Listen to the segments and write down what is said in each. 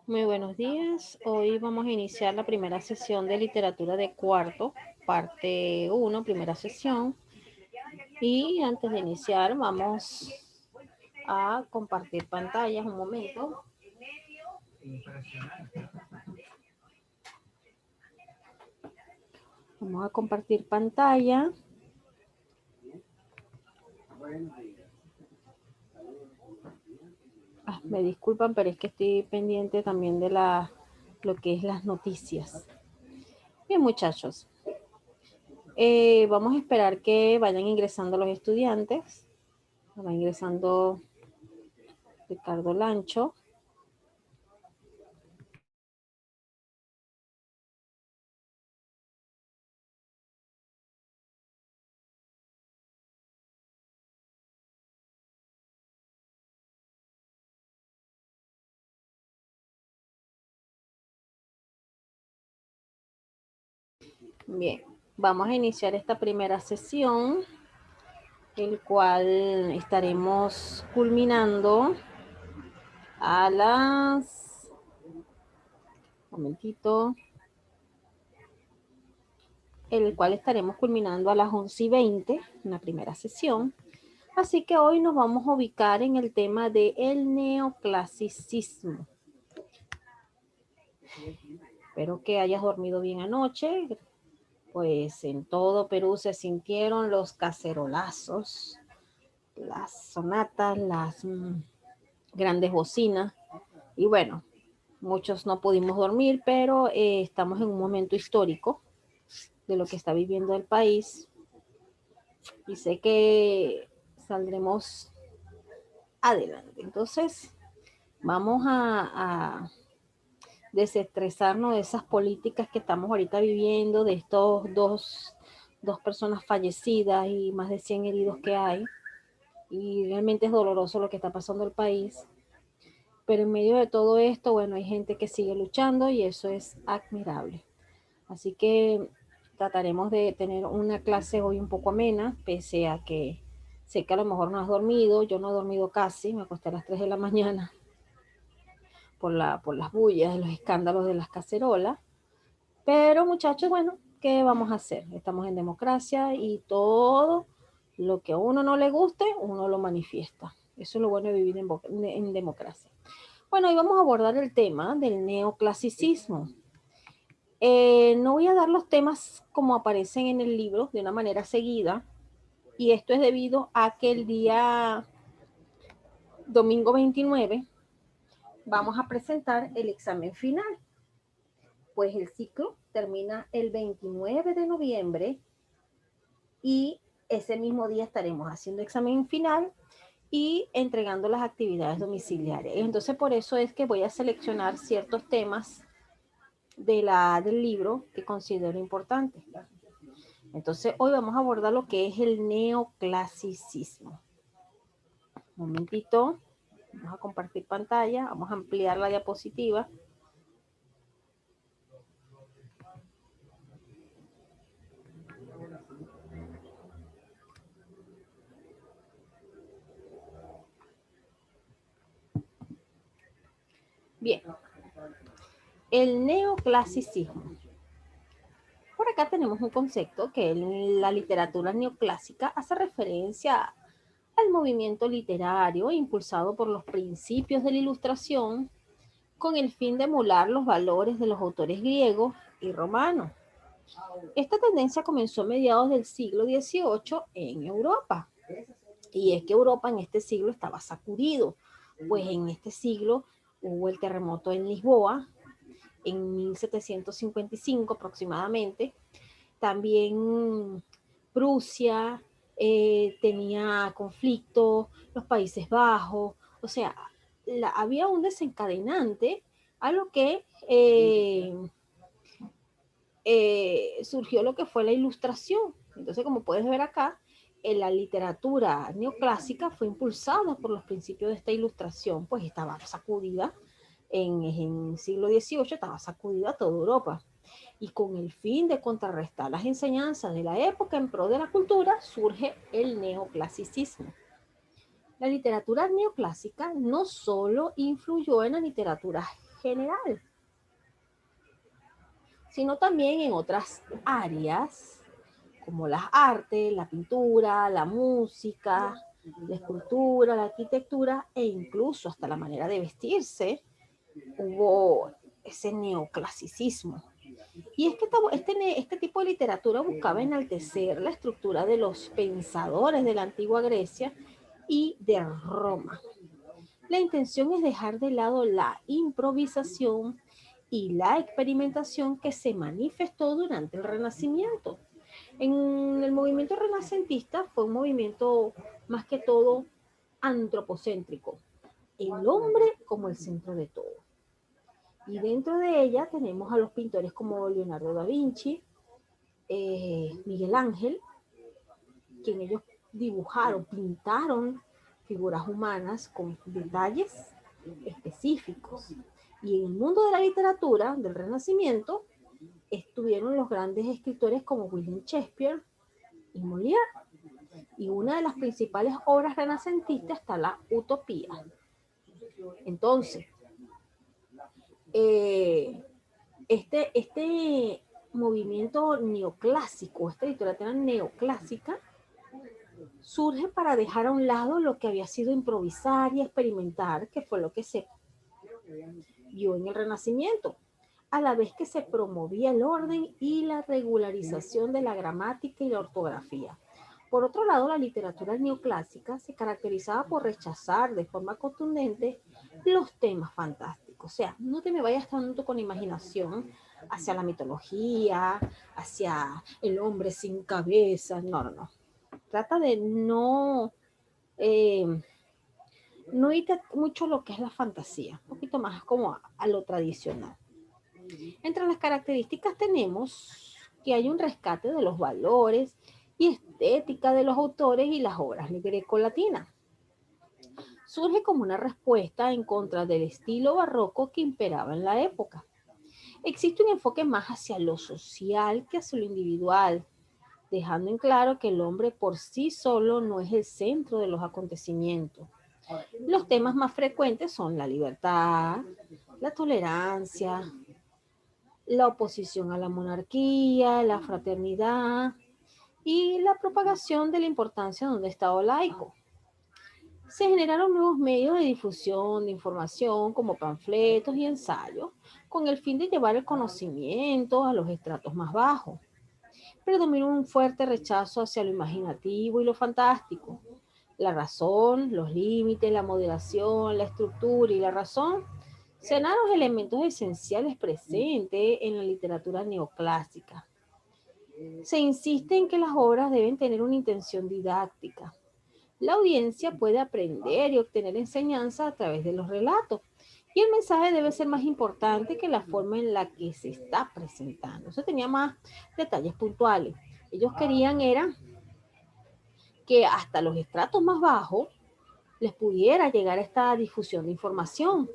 Muy buenos días. Hoy vamos a iniciar la primera sesión de literatura de cuarto, parte uno, primera sesión. Y antes de iniciar vamos a compartir pantallas un momento. Vamos a compartir pantalla. Me disculpan, pero es que estoy pendiente también de lo que es las noticias. Bien, muchachos. Vamos a esperar que vayan ingresando los estudiantes. Va ingresando Ricardo Lancho. Bien, vamos a iniciar esta primera sesión, el cual estaremos culminando a las... momentito. El cual estaremos culminando a las 11:20 en la primera sesión. Así que hoy nos vamos a ubicar en el tema del neoclasicismo. Espero que hayas dormido bien anoche. Pues en todo Perú se sintieron los cacerolazos, las sonatas, las grandes bocinas. Y bueno, muchos no pudimos dormir, pero estamos en un momento histórico de lo que está viviendo el país. Y sé que saldremos adelante. Entonces, vamos a desestresarnos de esas políticas que estamos ahorita viviendo, de estos dos personas fallecidas y más de 100 heridos que hay. Y realmente es doloroso lo que está pasando en el país. Pero en medio de todo esto, bueno, hay gente que sigue luchando y eso es admirable. Así que trataremos de tener una clase hoy un poco amena, pese a que sé que a lo mejor no has dormido. Yo no he dormido casi, me acosté a las 3 de la mañana por las bullas, los escándalos de las cacerolas. Pero muchachos, bueno, ¿qué vamos a hacer? Estamos en democracia y todo lo que a uno no le guste, uno lo manifiesta. Eso es lo bueno de vivir en democracia. Bueno, hoy vamos a abordar el tema del neoclasicismo. No voy a dar los temas como aparecen en el libro de una manera seguida, y esto es debido a que el día domingo 29 vamos a presentar el examen final. Pues el ciclo termina el 29 de noviembre y ese mismo día estaremos haciendo examen final y entregando las actividades domiciliarias. Entonces, por eso es que voy a seleccionar ciertos temas del libro que considero importantes. Entonces, hoy vamos a abordar lo que es el neoclasicismo. Un momentito, vamos a compartir pantalla, vamos a ampliar la diapositiva. Bien, el neoclasicismo. Por acá tenemos un concepto que en la literatura neoclásica hace referencia al movimiento literario impulsado por los principios de la Ilustración con el fin de emular los valores de los autores griegos y romanos. Esta tendencia comenzó a mediados del siglo XVIII en Europa. Y es que Europa en este siglo estaba sacudido, pues en este siglo hubo el terremoto en Lisboa en 1755 aproximadamente. También Prusia tenía conflicto, los Países Bajos, o sea, había un desencadenante a lo que surgió lo que fue la ilustración. Entonces, como puedes ver acá, la literatura neoclásica fue impulsada por los principios de esta ilustración, pues estaba sacudida en el siglo XVIII, estaba sacudida toda Europa. Y con el fin de contrarrestar las enseñanzas de la época en pro de la cultura, surge el neoclasicismo. La literatura neoclásica no solo influyó en la literatura general, sino también en otras áreas como las artes, la pintura, la música, la escultura, la arquitectura e incluso hasta la manera de vestirse. Hubo ese neoclasicismo. Y es que este tipo de literatura buscaba enaltecer la estructura de los pensadores de la antigua Grecia y de Roma. La intención es dejar de lado la improvisación y la experimentación que se manifestó durante el Renacimiento. En el movimiento renacentista fue un movimiento más que todo antropocéntrico, el hombre como el centro de todo. Y dentro de ella tenemos a los pintores como Leonardo da Vinci, Miguel Ángel, quien ellos dibujaron, pintaron figuras humanas con detalles específicos. Y en el mundo de la literatura del Renacimiento estuvieron los grandes escritores como William Shakespeare y Molière. Y una de las principales obras renacentistas está la Utopía. Entonces, eh, este movimiento neoclásico, esta literatura neoclásica, surge para dejar a un lado lo que había sido improvisar y experimentar, que fue lo que se vio en el Renacimiento, a la vez que se promovía el orden y la regularización de la gramática y la ortografía. Por otro lado, la literatura neoclásica se caracterizaba por rechazar de forma contundente los temas fantásticos. O sea, no te me vayas tanto con imaginación hacia la mitología, hacia el hombre sin cabeza. No, no, no. Trata de eh, no irte mucho a lo que es la fantasía, un poquito más como a lo tradicional. Entre las características tenemos que hay un rescate de los valores y estética de los autores y las obras grecolatinas. Surge como una respuesta en contra del estilo barroco que imperaba en la época. Existe un enfoque más hacia lo social que hacia lo individual, dejando en claro que el hombre por sí solo no es el centro de los acontecimientos. Los temas más frecuentes son la libertad, la tolerancia, la oposición a la monarquía, la fraternidad y la propagación de la importancia de un Estado laico. Se generaron nuevos medios de difusión de información como panfletos y ensayos con el fin de llevar el conocimiento a los estratos más bajos. Predomina un fuerte rechazo hacia lo imaginativo y lo fantástico. La razón, los límites, la moderación, la estructura y la razón serán los elementos esenciales presentes en la literatura neoclásica. Se insiste en que las obras deben tener una intención didáctica. La audiencia puede aprender y obtener enseñanza a través de los relatos. Y el mensaje debe ser más importante que la forma en la que se está presentando. Eso tenía más detalles puntuales. Ellos querían era que hasta los estratos más bajos les pudiera llegar esta difusión de información.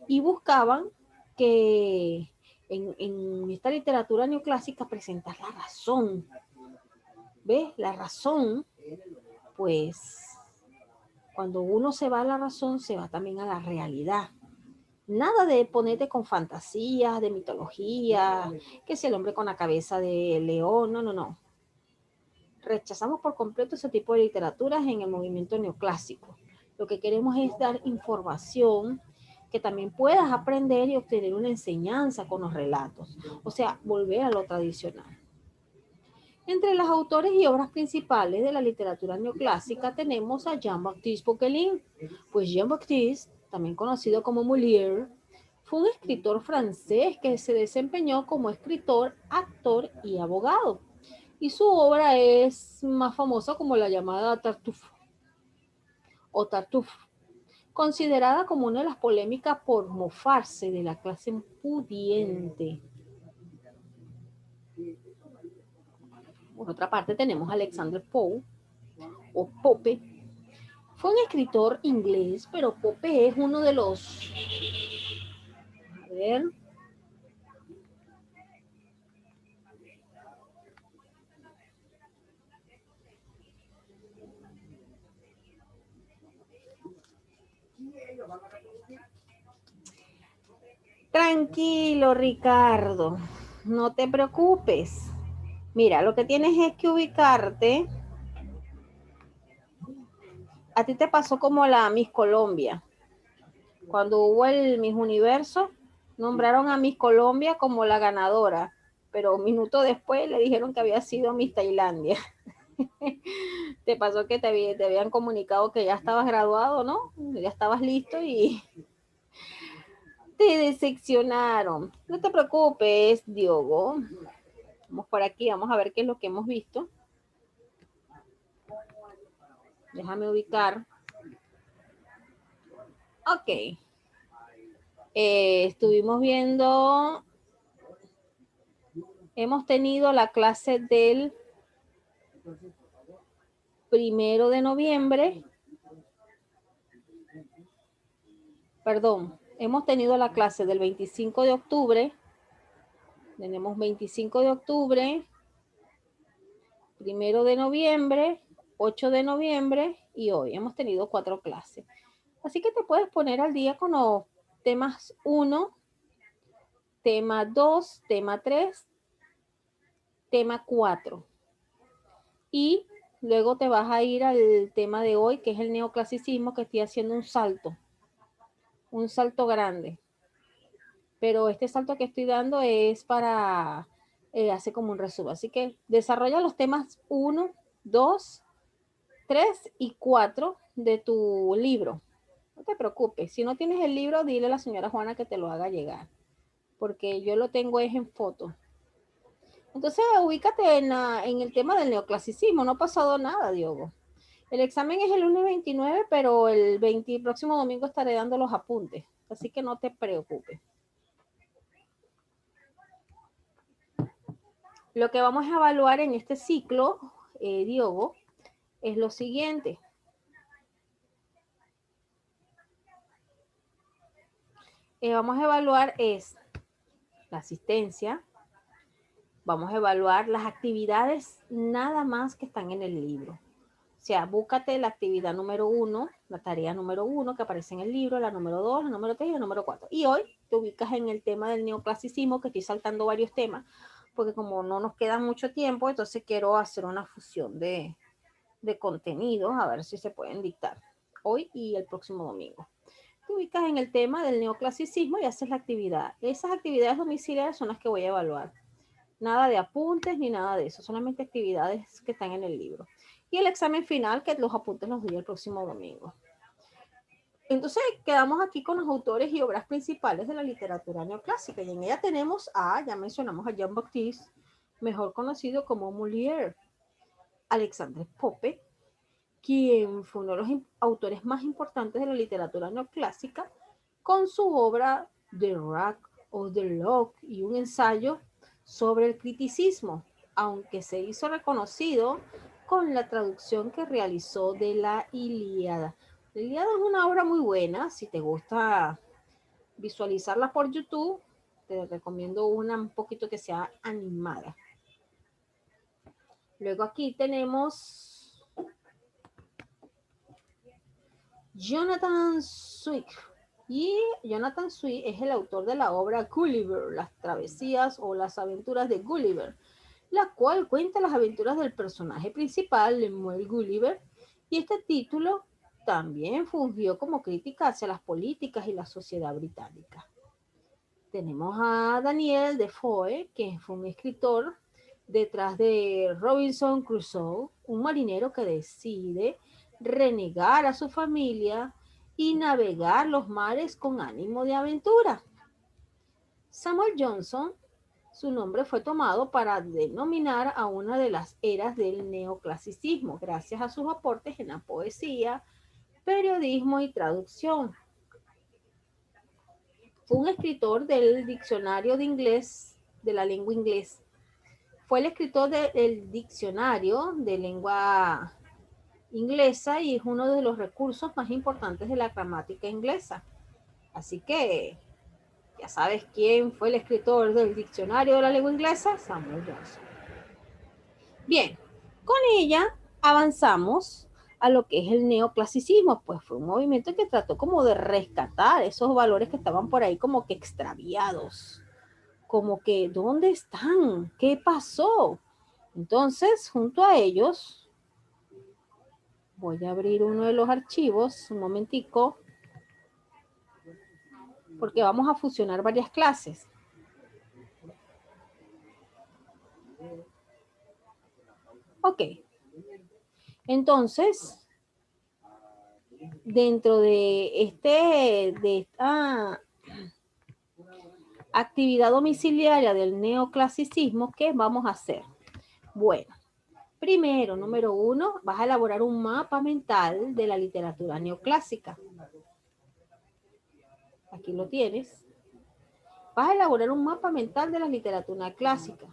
Y buscaban que en esta literatura neoclásica presentar la razón. ¿Ves? La razón, pues, cuando uno se va a la razón, se va también a la realidad. Nada de ponerte con fantasías, de mitología, que es el hombre con la cabeza de león, no, no, no. Rechazamos por completo ese tipo de literaturas en el movimiento neoclásico. Lo que queremos es dar información que también puedas aprender y obtener una enseñanza con los relatos. O sea, volver a lo tradicional. Entre los autores y obras principales de la literatura neoclásica tenemos a Jean-Baptiste Poquelin. Pues Jean-Baptiste, también conocido como Molière, fue un escritor francés que se desempeñó como escritor, actor y abogado. Y su obra es más famosa como la llamada Tartuffe o Tartuffe, considerada como una de las polémicas por mofarse de la clase pudiente. Por otra parte tenemos a Alexander Poe o Pope. Fue un escritor inglés, pero Pope es uno de los... A ver, Tranquilo, Ricardo, no te preocupes. Mira, lo que tienes es que ubicarte. A ti te pasó como la Miss Colombia. Cuando hubo el Miss Universo, nombraron a Miss Colombia como la ganadora, pero un minuto después le dijeron que había sido Miss Tailandia. Te pasó que te habían comunicado que ya estabas graduado, ¿no? Ya estabas listo y te decepcionaron. No te preocupes, Diogo. Vamos por aquí, vamos a ver qué es lo que hemos visto. Déjame ubicar. Ok. Estuvimos viendo, hemos tenido la clase del 1 de noviembre. Perdón, hemos tenido la clase del 25 de octubre. Tenemos 25 de octubre, 1 de noviembre, 8 de noviembre y hoy. Hemos tenido 4 clases. Así que te puedes poner al día con los temas 1, tema 2, tema 3, tema 4. Y luego te vas a ir al tema de hoy, que es el neoclasicismo, que estoy haciendo un salto grande. Pero este salto que estoy dando es para hacer como un resumen. Así que desarrolla los temas 1, 2, 3 y 4 de tu libro. No te preocupes. Si no tienes el libro, dile a la señora Juana que te lo haga llegar. Porque yo lo tengo es en foto. Entonces, ubícate en el tema del neoclasicismo. No ha pasado nada, Diogo. El examen es el lunes 29, pero el próximo domingo estaré dando los apuntes. Así que no te preocupes. Lo que vamos a evaluar en este ciclo, Diogo, es lo siguiente. Vamos a evaluar es la asistencia, vamos a evaluar las actividades nada más que están en el libro. O sea, búscate la actividad número 1, la tarea número 1 que aparece en el libro, la número 2, la número 3 y la número 4. Y hoy te ubicas en el tema del neoclasicismo, que estoy saltando varios temas, porque como no nos queda mucho tiempo, entonces quiero hacer una fusión de contenidos, a ver si se pueden dictar hoy y el próximo domingo. Te ubicas en el tema del neoclasicismo y haces la actividad. Esas actividades domiciliares son las que voy a evaluar. Nada de apuntes ni nada de eso, solamente actividades que están en el libro. Y el examen final, que los apuntes los doy el próximo domingo. Entonces, quedamos aquí con los autores y obras principales de la literatura neoclásica. Y en ella tenemos ya mencionamos a Jean-Baptiste, mejor conocido como Molière, Alexandre Pope, quien fue uno de los autores más importantes de la literatura neoclásica, con su obra The Rack of the Lock y un ensayo sobre el criticismo, aunque se hizo reconocido con la traducción que realizó de la Ilíada. La Ilíada es una obra muy buena, si te gusta visualizarla por YouTube, te recomiendo una un poquito que sea animada. Luego aquí tenemos Jonathan Swift. Y Jonathan Swift es el autor de la obra Gulliver, las travesías o las aventuras de Gulliver, la cual cuenta las aventuras del personaje principal, Lemuel Gulliver, y este título también fungió como crítica hacia las políticas y la sociedad británica. Tenemos a Daniel Defoe, que fue un escritor detrás de Robinson Crusoe, un marinero que decide renegar a su familia y navegar los mares con ánimo de aventura. Samuel Johnson, su nombre fue tomado para denominar a una de las eras del neoclasicismo, gracias a sus aportes en la poesía, periodismo y traducción. Fue un escritor del diccionario de inglés, de la lengua inglesa. Fue el escritor del diccionario de lengua inglesa y es uno de los recursos más importantes de la gramática inglesa. Así que ya sabes quién fue el escritor del diccionario de la lengua inglesa, Samuel Johnson. Bien, con ella avanzamos a lo que es el neoclasicismo, pues fue un movimiento que trató como de rescatar esos valores que estaban por ahí como que extraviados, como que, ¿dónde están? ¿Qué pasó? Entonces, junto a ellos, voy a abrir uno de los archivos, un momentico, porque vamos a fusionar varias clases. Ok, entonces, dentro de esta actividad domiciliaria del neoclasicismo, ¿qué vamos a hacer? Bueno, primero, número uno, vas a elaborar un mapa mental de la literatura neoclásica. Aquí lo tienes. Vas a elaborar un mapa mental de la literatura clásica.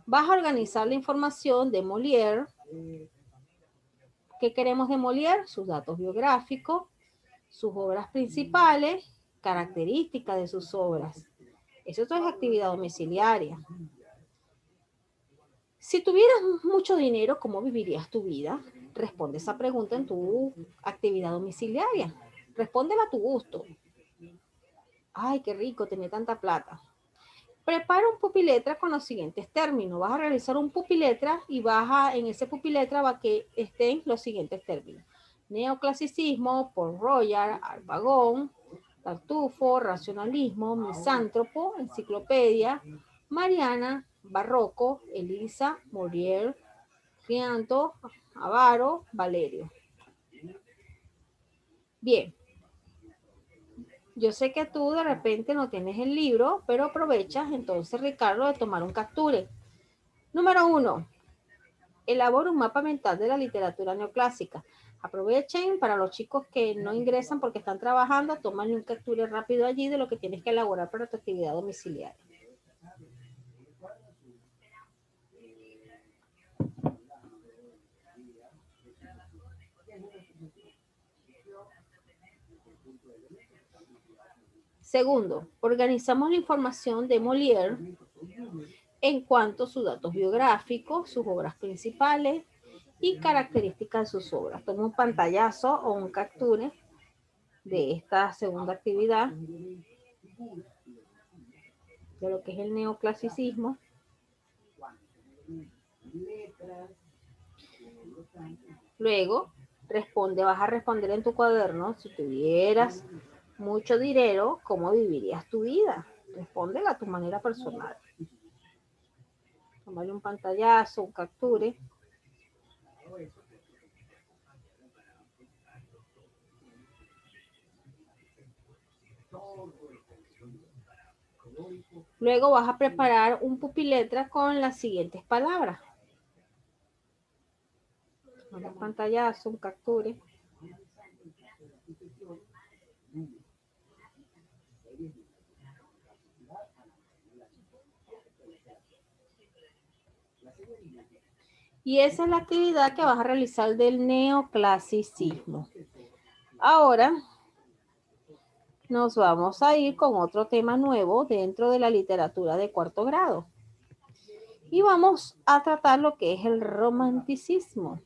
Vas a organizar la información de Molière. ¿Qué queremos de Molière? Sus datos biográficos, sus obras principales, características de sus obras. Eso es actividad domiciliaria. Si tuvieras mucho dinero, ¿cómo vivirías tu vida? Responde esa pregunta en tu actividad domiciliaria. Respóndela a tu gusto. Ay, qué rico tener tanta plata. Prepara un pupiletra con los siguientes términos. Vas a realizar un pupiletra y en ese pupiletra va que estén los siguientes términos. Neoclasicismo, Paul Royal, Arpagón, Tartufo, racionalismo, misántropo, enciclopedia, Mariana, barroco, Elisa, Molière, Rianto, Avaro, Valerio. Bien, yo sé que tú de repente no tienes el libro, pero aprovechas entonces, Ricardo, de tomar un capture. Número 1. Elabora un mapa mental de la literatura neoclásica. Aprovechen para los chicos que no ingresan porque están trabajando, toman un capture rápido allí de lo que tienes que elaborar para tu actividad domiciliaria. Segundo, organizamos la información de Molière en cuanto a sus datos biográficos, sus obras principales y características de sus obras. Toma un pantallazo o un capture de esta segunda actividad de lo que es el neoclasicismo. Luego, vas a responder en tu cuaderno, si tuvieras mucho dinero, ¿cómo vivirías tu vida? Respóndela a tu manera personal. Tomarle un pantallazo, un capture. Luego vas a preparar un pupiletra con las siguientes palabras. Un pantallazo, un capture. Y esa es la actividad que vas a realizar del neoclasicismo. Ahora nos vamos a ir con otro tema nuevo dentro de la literatura de cuarto grado. Y vamos a tratar lo que es el romanticismo.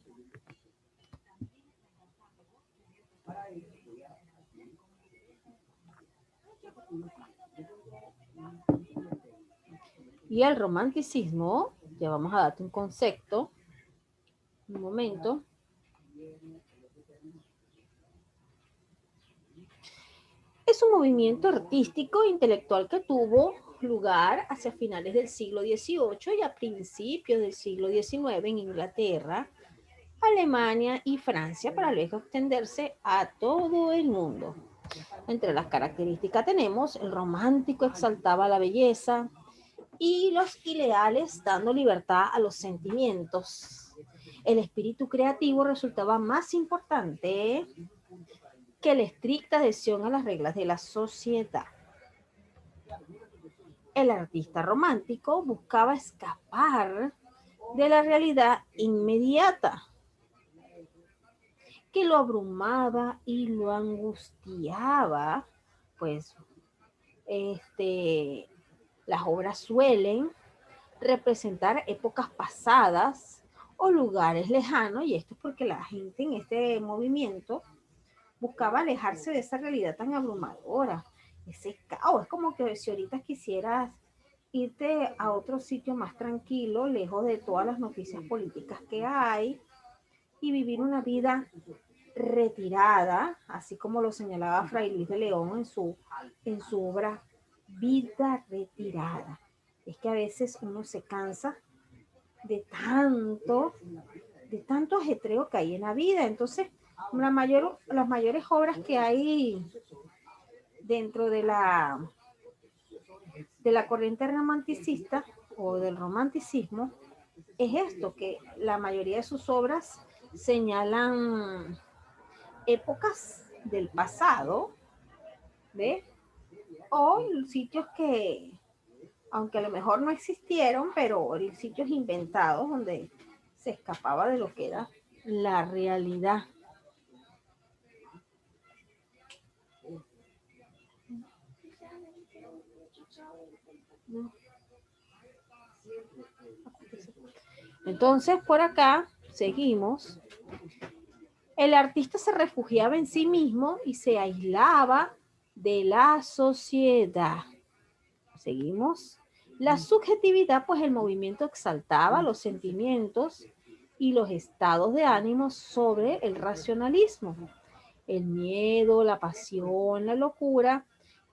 Y el romanticismo, ya vamos a darte un concepto. Un momento. Es un movimiento artístico e intelectual que tuvo lugar hacia finales del siglo XVIII y a principios del siglo XIX en Inglaterra, Alemania y Francia, para luego extenderse a todo el mundo. Entre las características tenemos el romántico exaltaba la belleza y los ideales dando libertad a los sentimientos. El espíritu creativo resultaba más importante que la estricta adhesión a las reglas de la sociedad. El artista romántico buscaba escapar de la realidad inmediata que lo abrumaba y lo angustiaba, pues las obras suelen representar épocas pasadas o lugares lejanos, y esto es porque la gente en este movimiento buscaba alejarse de esa realidad tan abrumadora, ese caos. Es como que si ahorita quisieras irte a otro sitio más tranquilo, lejos de todas las noticias políticas que hay, y vivir una vida retirada, así como lo señalaba Fray Luis de León en su obra Vida Retirada. Es que a veces uno se cansa de tanto, de tanto ajetreo que hay en la vida. Entonces, las mayores obras que hay dentro de la corriente romanticista o del romanticismo es esto, que la mayoría de sus obras señalan épocas del pasado, ¿ves? O sitios que, aunque a lo mejor no existieron, pero sitios inventados donde se escapaba de lo que era la realidad. Entonces, por acá seguimos. El artista se refugiaba en sí mismo y se aislaba de la sociedad. Seguimos. La subjetividad, pues el movimiento exaltaba los sentimientos y los estados de ánimo sobre el racionalismo. El miedo, la pasión, la locura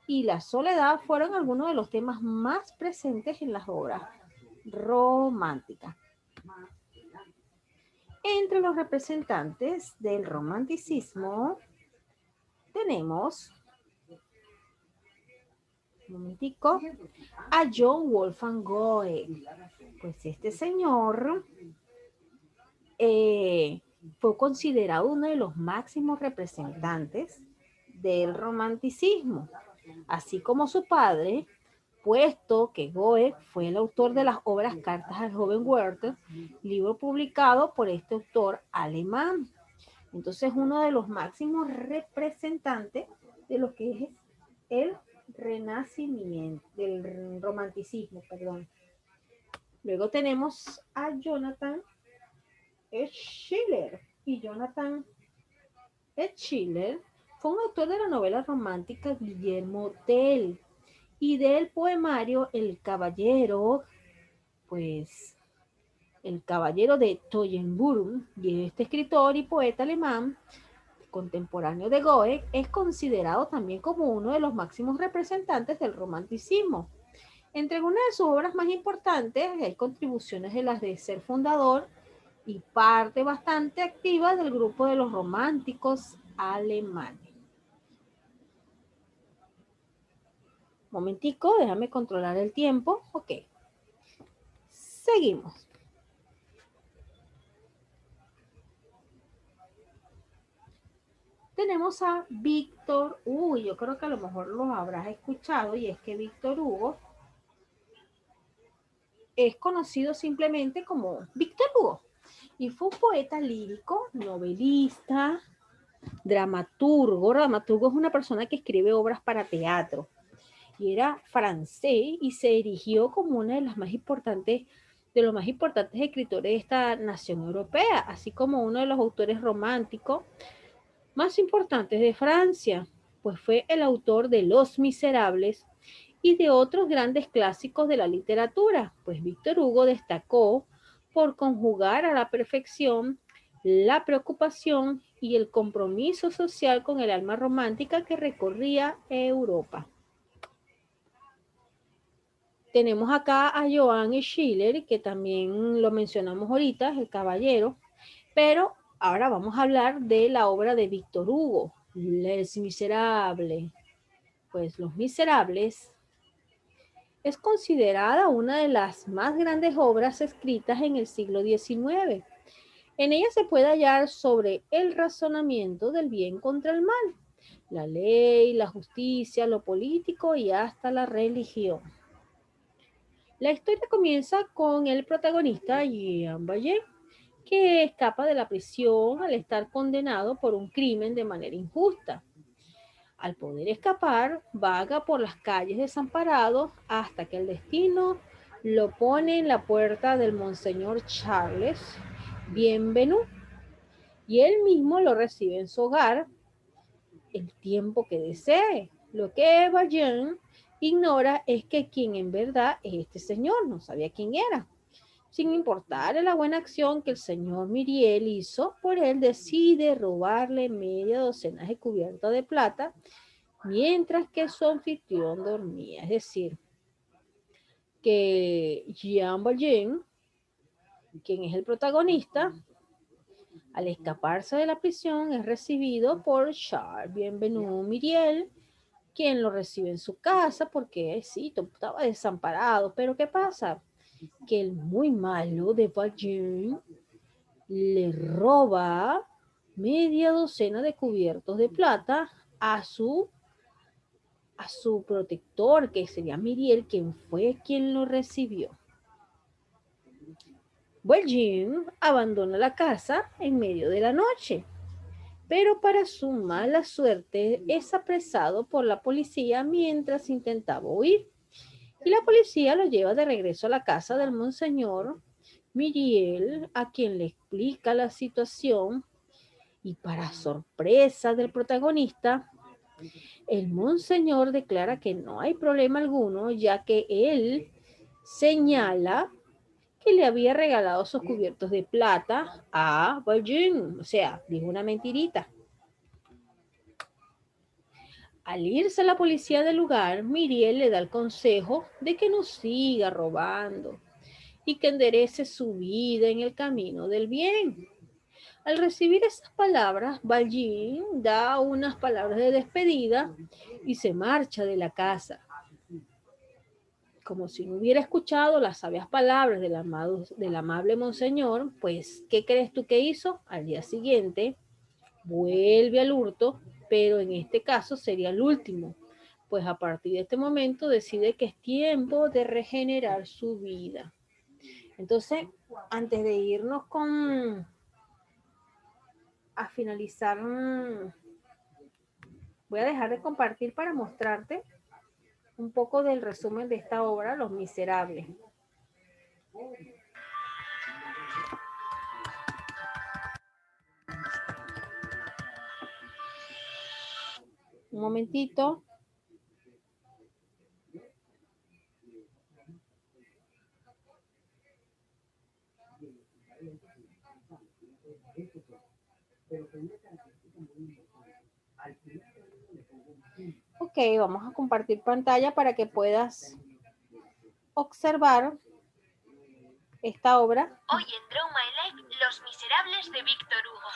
y la soledad fueron algunos de los temas más presentes en las obras románticas. Entre los representantes del romanticismo tenemos, un momentico, a John Wolfgang Goethe. Pues este señor fue considerado uno de los máximos representantes del romanticismo, así como su padre, puesto que Goethe fue el autor de las obras Cartas al joven Werther, libro publicado por este autor alemán. Entonces, uno de los máximos representantes de lo que es el renacimiento, del romanticismo, perdón. Luego tenemos a Jonathan Schiller. Y Jonathan Schiller fue un autor de la novela romántica Guillermo Tell y del poemario El Caballero, pues El Caballero de Teutoburg. Y este escritor y poeta alemán contemporáneo de Goethe es considerado también como uno de los máximos representantes del romanticismo. Entre algunas de sus obras más importantes hay contribuciones de las de ser fundador y parte bastante activa del grupo de los románticos alemanes. Momentico, déjame controlar el tiempo. Ok. Seguimos. Tenemos a Víctor Hugo. Yo creo que a lo mejor lo habrás escuchado, y es que Víctor Hugo es conocido simplemente como Víctor Hugo. Y fue un poeta lírico, novelista, dramaturgo. Dramaturgo es una persona que escribe obras para teatro. Y era francés y se erigió como una de las más importantes, de los más importantes escritores de esta nación europea, así como uno de los autores románticos más importantes de Francia, pues fue el autor de Los Miserables y de otros grandes clásicos de la literatura, pues Víctor Hugo destacó por conjugar a la perfección la preocupación y el compromiso social con el alma romántica que recorría Europa. Tenemos acá a Johann Schiller, que también lo mencionamos ahorita, El Caballero, pero ahora vamos a hablar de la obra de Víctor Hugo, Les Miserables. Pues Los Miserables es considerada una de las más grandes obras escritas en el siglo XIX. En ella se puede hallar sobre el razonamiento del bien contra el mal, la ley, la justicia, lo político y hasta la religión. La historia comienza con el protagonista, Jean Valjean, que escapa de la prisión al estar condenado por un crimen de manera injusta. Al poder escapar, vaga por las calles desamparado hasta que el destino lo pone en la puerta del Monseñor Charles, bienvenue, y él mismo lo recibe en su hogar el tiempo que desee. Lo que Valjean ignora es que quien en verdad es este señor, no sabía quién era. Sin importar la buena acción que el señor Myriel hizo por él, decide robarle media docena de cubiertos de plata mientras que su anfitrión dormía. Es decir, que Jean Valjean, quien es el protagonista, al escaparse de la prisión es recibido por Charles Bienvenu Myriel, quien lo recibe en su casa porque sí, estaba desamparado. Pero ¿qué pasa? Que el muy malo de Valjean le roba media docena de cubiertos de plata a su protector, que sería Myriel, quien fue quien lo recibió. Valjean abandona la casa en medio de la noche, pero para su mala suerte es apresado por la policía mientras intentaba huir. Y la policía lo lleva de regreso a la casa del monseñor Myriel, a quien le explica la situación. Y para sorpresa del protagonista, el monseñor declara que no hay problema alguno, ya que él señala que le había regalado sus cubiertos de plata a Valjean. O sea, dijo una mentirita. Al irse la policía del lugar, Myriel le da el consejo de que no siga robando y que enderece su vida en el camino del bien. Al recibir esas palabras, Valjean da unas palabras de despedida y se marcha de la casa. Como si no hubiera escuchado las sabias palabras del amable monseñor, pues, ¿qué crees tú que hizo? Al día siguiente, vuelve al hurto, pero en este caso sería el último, pues a partir de este momento decide que es tiempo de regenerar su vida. Entonces, antes de irnos a finalizar, voy a dejar de compartir para mostrarte un poco del resumen de esta obra, Los Miserables. Un momentito. Ok, vamos a compartir pantalla para que puedas observar esta obra. Hoy en Draw My Life, Los Miserables de Víctor Hugo.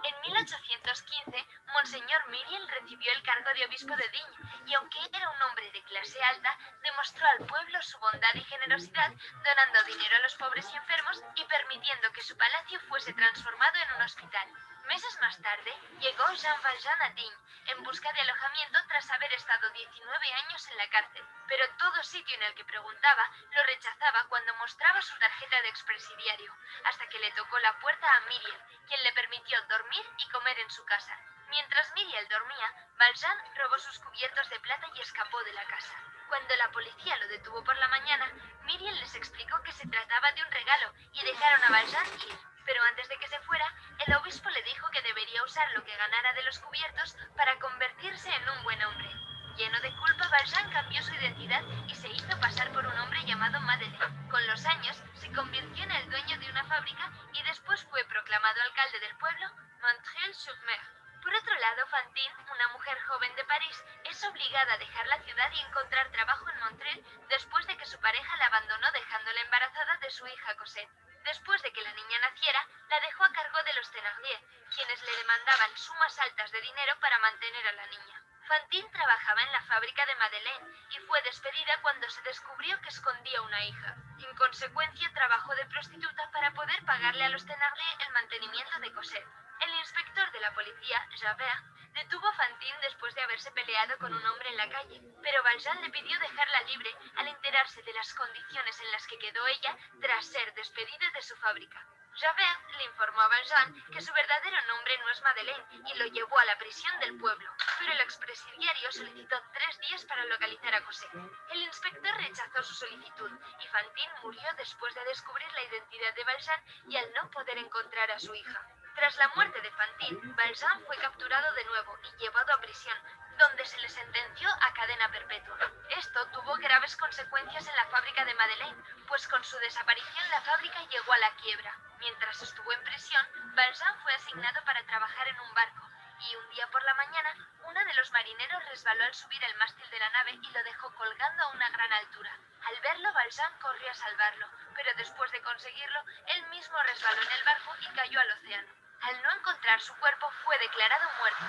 En 1815, Monseñor Myriel recibió el cargo de obispo de Digne y aunque era un hombre de clase alta, demostró al pueblo su bondad y generosidad, donando dinero a los pobres y enfermos y permitiendo que su palacio fuese transformado en un hospital. Meses más tarde, llegó Jean Valjean a Digne en busca de alojamiento tras haber estado 19 años en la cárcel, pero todo sitio en el que preguntaba lo rechazaba cuando mostraba su tarjeta de expresidiario, hasta que le tocó la puerta a Myriel, quien le permitió dormir y comer en su casa. Mientras Myriel dormía, Valjean robó sus cubiertos de plata y escapó de la casa. Cuando la policía lo detuvo por la mañana, Myriel les explicó que se trataba de un regalo y dejaron a Valjean ir. Pero antes de que se fuera, el obispo le dijo que debería usar lo que ganara de los cubiertos para convertirse en un buen hombre. Lleno de culpa, Valjean cambió su identidad y se hizo pasar por un hombre llamado Madeleine. Con los años, se convirtió en el dueño de una fábrica y después fue proclamado alcalde del pueblo Montreuil-sur-Mer. Por otro lado, Fantine, una mujer joven de París, es obligada a dejar la ciudad y encontrar trabajo en Montreuil después de que su pareja la abandonó dejándola embarazada de su hija Cosette. Después de que la niña naciera, la dejó a cargo de los Thénardier, quienes le demandaban sumas altas de dinero para mantener a la niña. Fantine trabajaba en la fábrica de Madeleine y fue despedida cuando se descubrió que escondía una hija. En consecuencia, trabajó de prostituta para poder pagarle a los Thénardier el mantenimiento de Cosette. El inspector de la policía, Javert, detuvo a Fantine después de haberse peleado con un hombre en la calle, pero Valjean le pidió dejarla libre al enterarse de las condiciones en las que quedó ella tras ser despedida de su fábrica. Javert le informó a Valjean que su verdadero nombre no es Madeleine y lo llevó a la prisión del pueblo, pero el expresidiario solicitó 3 días para localizar a Cosette. El inspector rechazó su solicitud y Fantine murió después de descubrir la identidad de Valjean y al no poder encontrar a su hija. Tras la muerte de Fantine, Valjean fue capturado de nuevo y llevado a prisión, donde se le sentenció a cadena perpetua. Esto tuvo graves consecuencias en la fábrica de Madeleine, pues con su desaparición la fábrica llegó a la quiebra. Mientras estuvo en prisión, Valjean fue asignado para trabajar en un barco, y un día por la mañana, uno de los marineros resbaló al subir el mástil de la nave y lo dejó colgando a una gran altura. Al verlo, Valjean corrió a salvarlo, pero después de conseguirlo, él mismo resbaló en el barco y cayó al océano. Al no encontrar su cuerpo, fue declarado muerto.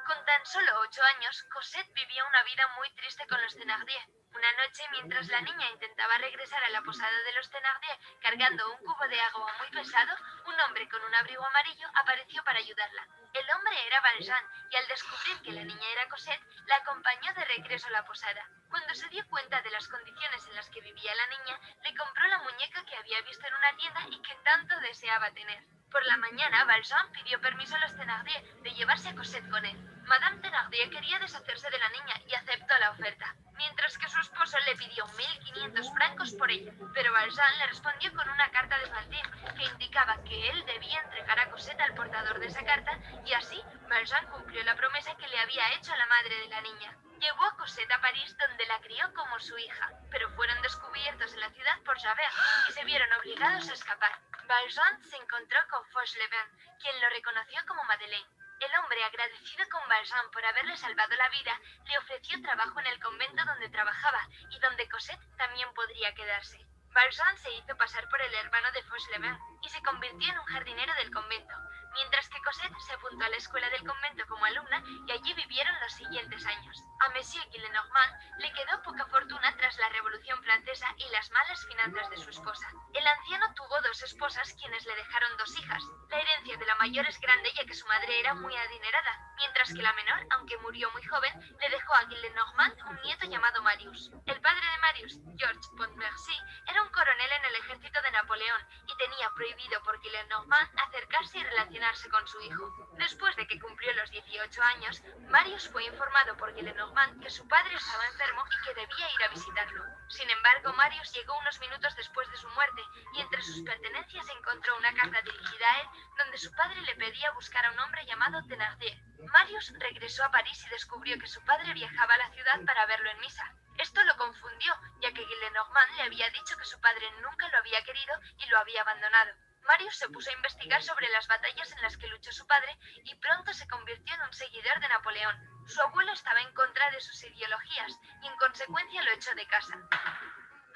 Con tan solo 8 años, Cosette vivía una vida muy triste con los Thénardier. Una noche, mientras la niña intentaba regresar a la posada de los Thénardier cargando un cubo de agua muy pesado, un hombre con un abrigo amarillo apareció para ayudarla. El hombre era Valjean, y al descubrir que la niña era Cosette, la acompañó de regreso a la posada. Cuando se dio cuenta de las condiciones en las que vivía la niña, le compró la muñeca que había visto en una tienda y que tanto deseaba tener. Por la mañana, Valjean pidió permiso a los Thénardier de llevarse a Cosette con él. Madame Thénardier quería deshacerse de la niña y aceptó la oferta, mientras que su esposo le pidió 1.500 francos por ella. Pero Valjean le respondió con una carta de Fantine que indicaba que él debía entregar a Cosette al portador de esa carta, y así Valjean cumplió la promesa que le había hecho a la madre de la niña. Llevó a Cosette a París, donde la crió como su hija, pero fueron descubiertos en la ciudad por Javert y se vieron obligados a escapar. Valjean se encontró con Fauchelevent, quien lo reconoció como Madeleine. El hombre, agradecido con Valjean por haberle salvado la vida, le ofreció trabajo en el convento donde trabajaba y donde Cosette también podría quedarse. Valjean se hizo pasar por el hermano de Fauchelevent y se convirtió en un jardinero del convento, mientras que Cosette se apuntó a la escuela del convento como alumna y allí vivieron los siguientes años. A Monsieur Gillenormand le quedó poca fortuna tras la Revolución Francesa y las malas finanzas de su esposa. El anciano tuvo 2 esposas quienes le dejaron 2 hijas. La herencia de la mayor es grande ya que su madre era muy adinerada, mientras que la menor, aunque murió muy joven, le dejó a Gillenormand un nieto llamado Marius. El padre de Marius, Georges Pontmercy, era un coronel en el ejército de Napoleón y tenía prohibido por Gillenormand acercarse y relacionarse con su hijo. Después de que cumplió los 18 años, Marius fue informado por Gillenormand que su padre estaba enfermo y que debía ir a visitarlo. Sin embargo, Marius llegó unos minutos después de su muerte y entre sus pertenencias encontró una carta dirigida a él donde su padre le pedía buscar a un hombre llamado Thénardier. Marius regresó a París y descubrió que su padre viajaba a la ciudad para verlo en misa. Esto lo confundió, ya que Gillenormand le había dicho que su padre nunca lo había querido y lo había abandonado. Marius se puso a investigar sobre las batallas en las que luchó su padre y pronto se convirtió en un seguidor de Napoleón. Su abuelo estaba en contra de sus ideologías y en consecuencia lo echó de casa.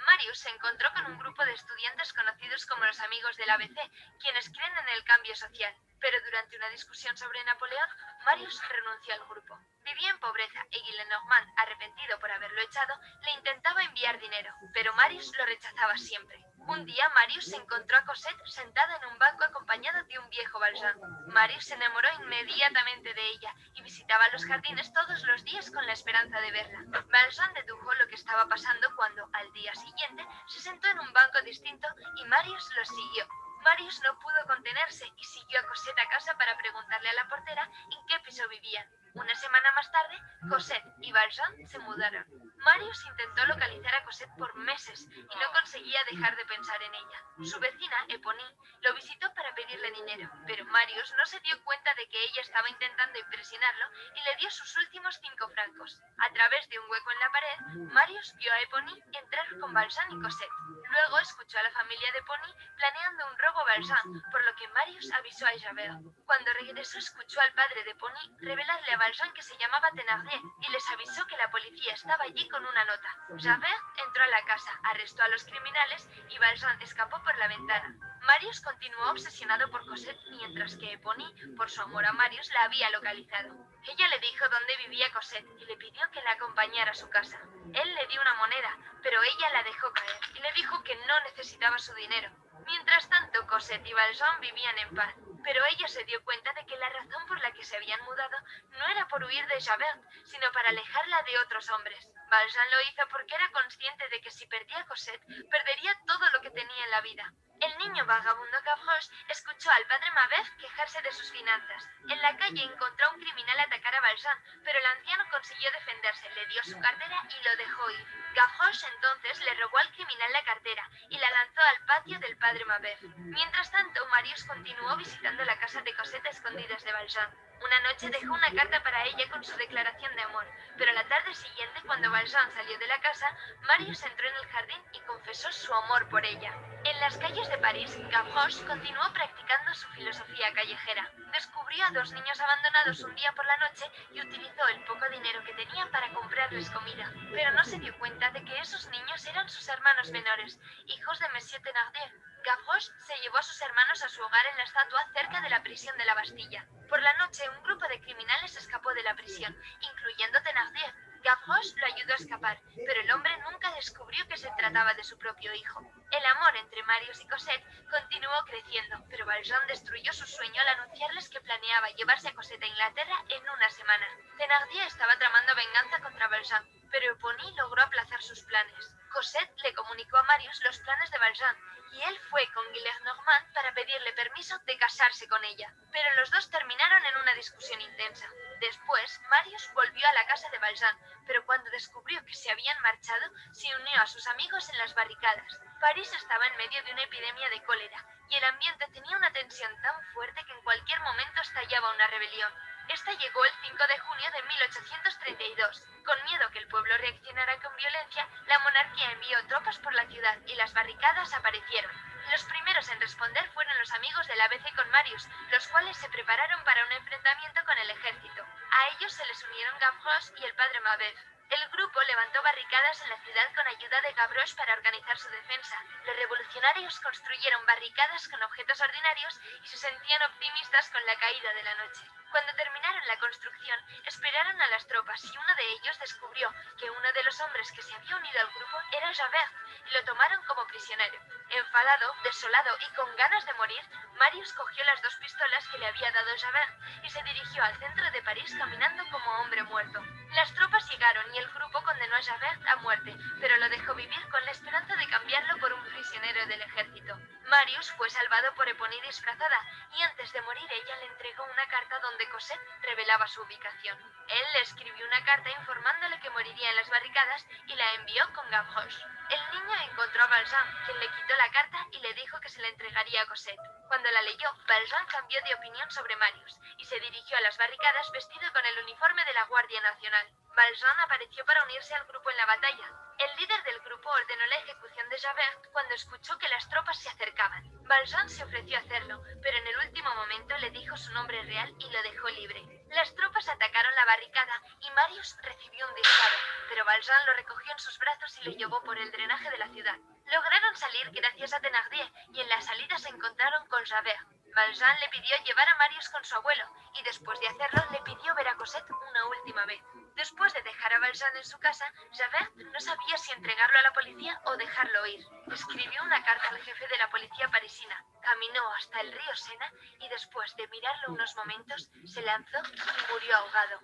Marius se encontró con un grupo de estudiantes conocidos como los Amigos del ABC, quienes creen en el cambio social. Pero durante una discusión sobre Napoleón, Marius renunció al grupo. Vivía en pobreza y Gillenormand, arrepentido por haberlo echado, le intentaba enviar dinero, pero Marius lo rechazaba siempre. Un día Marius se encontró a Cosette sentada en un banco acompañada de un viejo Valjean. Marius se enamoró inmediatamente de ella y visitaba los jardines todos los días con la esperanza de verla. Valjean dedujo lo que estaba pasando cuando, al día siguiente, se sentó en un banco distinto y Marius lo siguió. Marius no pudo contenerse y siguió a Cosette a casa para preguntarle a la portera en qué piso vivían. Una semana más tarde, Cosette y Valjean se mudaron. Marius intentó localizar a Cosette por meses y no conseguía dejar de pensar en ella. Su vecina, Eponine, lo visitó para pedirle dinero, pero Marius no se dio cuenta de que ella estaba intentando impresionarlo y le dio sus últimos 5 francos. A través de un hueco en la pared, Marius vio a Eponine entrar con Valjean y Cosette. Luego escuchó a la familia de Eponine planeando un robo a Valjean, por lo que Marius avisó a Javert. Cuando regresó escuchó al padre de Eponine revelarle a Valjean que se llamaba Thénardier y les avisó que la policía estaba allí con una nota. Javert entró a la casa, arrestó a los criminales y Valjean escapó por la ventana. Marius continuó obsesionado por Cosette, mientras que Eponine, por su amor a Marius, la había localizado. Ella le dijo dónde vivía Cosette y le pidió que la acompañara a su casa. Él le dio una moneda, pero ella la dejó caer y le dijo que no necesitaba su dinero. Mientras tanto, Cosette y Valjean vivían en paz, pero ella se dio cuenta de que la razón por la que se habían mudado no era por huir de Javert, sino para alejarla de otros hombres. Valjean lo hizo porque era consciente de que si perdía a Cosette, perdería todo lo que tenía en la vida. El niño vagabundo Gavroche escuchó al padre Mabeuf quejarse de sus finanzas. En la calle encontró a un criminal atacar a Valjean, pero el anciano consiguió defenderse, le dio su cartera y lo dejó ir. Gavroche entonces le robó al criminal la cartera y la lanzó al patio del padre Mabeuf. Mientras tanto, Marius continuó visitando la casa de Cosette a escondidas de Valjean. Una noche dejó una carta para ella con su declaración de amor, pero la tarde siguiente, cuando Valjean salió de la casa, Marius entró en el jardín y confesó su amor por ella. En las calles de París, Gavroche continuó practicando su filosofía callejera. Descubrió a dos niños abandonados un día por la noche y utilizó el poco dinero que tenía para comprarles comida. Pero no se dio cuenta de que esos niños eran sus hermanos menores, hijos de Monsieur Thénardier. Gavroche se llevó a sus hermanos a su hogar en la estatua cerca de la prisión de la Bastilla. Por la noche, un grupo de criminales escapó de la prisión, incluyendo Thénardier. Gavroche lo ayudó a escapar, pero el hombre nunca descubrió que se trataba de su propio hijo. El amor entre Marius y Cosette continuó creciendo, pero Valjean destruyó su sueño al anunciarles que planeaba llevarse a Cosette a Inglaterra en una semana. Thénardier estaba tramando venganza contra Valjean, pero Eponine logró aplazar sus planes. Cosette le comunicó a Marius los planes de Valjean, y él fue con Gillenormand para pedirle permiso de casarse con ella. Pero los dos terminaron en una discusión intensa. Después, Marius volvió a la casa de Valjean, pero cuando descubrió que se habían marchado, se unió a sus amigos en las barricadas. París estaba en medio de una epidemia de cólera, y el ambiente tenía una tensión tan fuerte que en cualquier momento estallaba una rebelión. Esta llegó el 5 de junio de 1832. Con miedo que el pueblo reaccionara con violencia, la monarquía envió tropas por la ciudad y las barricadas aparecieron. Los primeros en responder fueron los amigos del ABC con Marius, los cuales se prepararon para un enfrentamiento con el ejército. A ellos se les unieron Gavroche y el padre Mabeuf. El grupo levantó barricadas en la ciudad con ayuda de Gavroche para organizar su defensa. Los revolucionarios construyeron barricadas con objetos ordinarios y se sentían optimistas con la caída de la noche. Cuando terminaron la construcción, esperaron a las tropas y uno de ellos descubrió que uno de los hombres que se había unido al grupo era Javert y lo tomaron como prisionero. Enfadado, desolado y con ganas de morir, Marius cogió las dos pistolas que le había dado Javert y se dirigió al centro de París caminando como hombre muerto. Las tropas llegaron y el grupo condenó a Javert a muerte, pero lo dejó vivir con la esperanza de cambiarlo por un prisionero del ejército. Marius fue salvado por Eponine disfrazada y antes de morir ella le entregó una carta donde Cosette revelaba su ubicación. Él le escribió una carta informándole que moriría en las barricadas y la envió con Gavroche. El niño encontró a Valjean, quien le quitó la carta y le dijo que se la entregaría a Cosette. Cuando la leyó, Valjean cambió de opinión sobre Marius y se dirigió a las barricadas vestido con el uniforme de la Guardia Nacional. Valjean apareció para unirse al grupo en la batalla. El líder del grupo ordenó la ejecución de Javert cuando escuchó que las tropas se acercaban. Valjean se ofreció a hacerlo, pero en el último momento le dijo su nombre real y lo dejó libre. Las tropas atacaron la barricada y Marius recibió un disparo, pero Valjean lo recogió en sus brazos y lo llevó por el drenaje de la ciudad. Lograron salir gracias a Thénardier y en la salida se encontraron con Javert. Valjean le pidió llevar a Marius con su abuelo y después de hacerlo le pidió ver a Cosette una última vez. Después de dejar a Valjean en su casa, Javert no sabía si entregarlo a la policía o dejarlo ir. Escribió una carta al jefe de la policía parisina, caminó hasta el río Sena y después de mirarlo unos momentos, se lanzó y murió ahogado.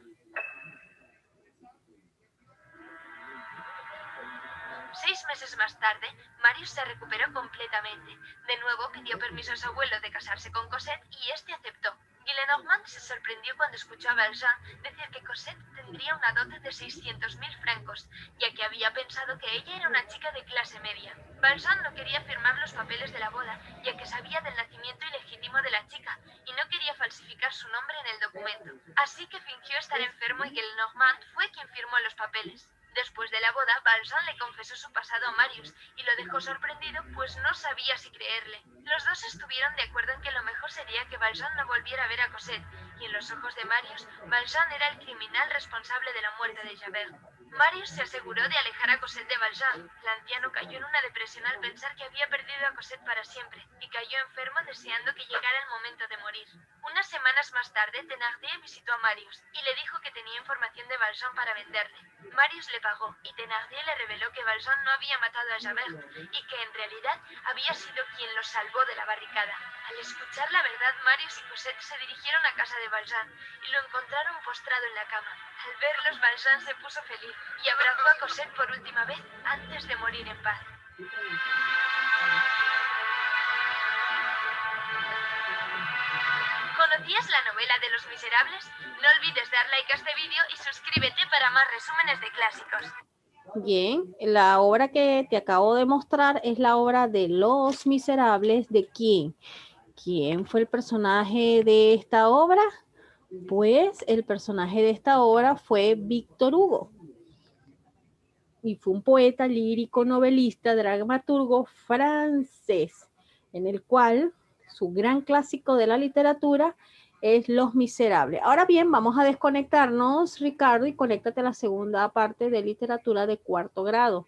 6 meses más tarde, Marius se recuperó completamente. De nuevo pidió permiso a su abuelo de casarse con Cosette y este aceptó. Gillenormand se sorprendió cuando escuchó a Valjean decir que Cosette tendría una dote de 600.000 francos, ya que había pensado que ella era una chica de clase media. Valjean no quería firmar los papeles de la boda, ya que sabía del nacimiento ilegítimo de la chica y no quería falsificar su nombre en el documento. Así que fingió estar enfermo y Gillenormand fue quien firmó los papeles. Después de la boda, Valjean le confesó su pasado a Marius y lo dejó sorprendido, pues no sabía si creerle. Los dos estuvieron de acuerdo en que lo mejor sería que Valjean no volviera a ver a Cosette, y en los ojos de Marius, Valjean era el criminal responsable de la muerte de Javert. Marius se aseguró de alejar a Cosette de Valjean. El anciano cayó en una depresión al pensar que había perdido a Cosette para siempre, y cayó enfermo deseando que llegara el momento de morir. Una semana semanas más tarde, Thénardier visitó a Marius y le dijo que tenía información de Valjean para venderle. Marius le pagó y Thénardier le reveló que Valjean no había matado a Javert y que en realidad había sido quien los salvó de la barricada. Al escuchar la verdad, Marius y Cosette se dirigieron a casa de Valjean y lo encontraron postrado en la cama. Al verlos, Valjean se puso feliz y abrazó a Cosette por última vez antes de morir en paz. ¿Conocías la novela de Los Miserables? No olvides dar like a este vídeo y suscríbete para más resúmenes de clásicos. Bien, la obra que te acabo de mostrar es la obra de Los Miserables. ¿De quién? ¿Quién fue el personaje de esta obra? Pues el personaje de esta obra fue Víctor Hugo. Y fue un poeta lírico, novelista, dramaturgo francés, en el cual su gran clásico de la literatura es Los Miserables. Ahora bien, vamos a desconectarnos, Ricardo, y conéctate a la segunda parte de literatura de cuarto grado.